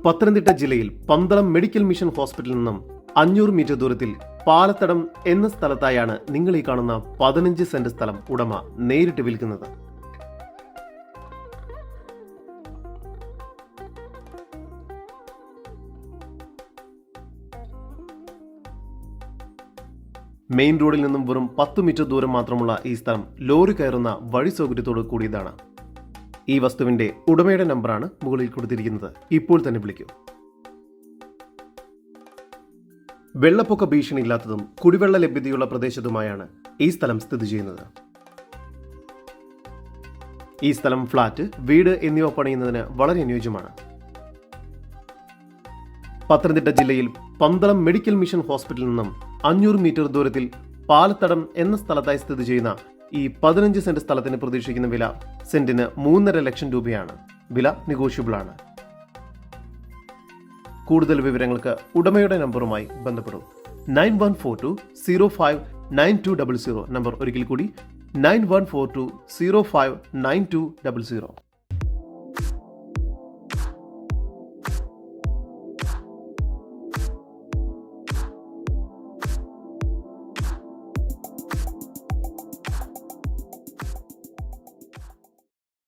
പത്തനംതിട്ട ജില്ലയിൽ Pandalam medical mission ഹോസ്പിറ്റലിൽ നിന്നും 500 മീറ്റർ ദൂരത്തിൽ പാലത്തടം എന്ന സ്ഥലത്തായാണ് നിങ്ങൾ ഈ കാണുന്ന 15 സെന്റ് സ്ഥലം ഉടമ നേരിട്ട് വിൽക്കുന്നത്. മെയിൻ റോഡിൽ നിന്നും വെറും 10 മീറ്റർ ദൂരം മാത്രമുള്ള ഈ സ്ഥലം ലോറി കയറുന്ന വഴി സൗകര്യത്തോട് കൂടിയതാണ്. ഈ വസ്തുവിന്റെ ഉടമയുടെ നമ്പറാണ് മുകളിൽ കൊടുത്തിരിക്കുന്നത്. ഇപ്പോൾ തന്നെ വിളിക്കൂ. വെള്ളപ്പൊക്ക ഭീഷണിയില്ലാത്തതും കുടിവെള്ള ലഭ്യതയുള്ള പ്രദേശത്തുമായാണ് ഈ സ്ഥലം സ്ഥിതി ചെയ്യുന്നത്. ഈ സ്ഥലം ഫ്ളാറ്റ്, വീട് എന്നിവ പണിയുന്നതിന് വളരെ അനുയോജ്യമാണ്. പത്തനംതിട്ട ജില്ലയിൽ പന്തളം മെഡിക്കൽ മിഷൻ ഹോസ്പിറ്റലിൽ നിന്നും 500 മീറ്റർ ദൂരത്തിൽ പാലത്തടം എന്ന സ്ഥലത്തായി സ്ഥിതി ചെയ്യുന്ന ഈ 15 സെന്റ് സ്ഥലത്തിന് പ്രതീക്ഷിക്കുന്ന വില സെന്റിന് 3.5 ലക്ഷം രൂപയാണ്. വില നെഗോഷ്യബിൾ ആണ്. കൂടുതൽ വിവരങ്ങൾക്ക് ഉടമയുടെ നമ്പറുമായി ബന്ധപ്പെടും. 9142059200. നമ്പർ ഒരിക്കൽ കൂടി 9142059200.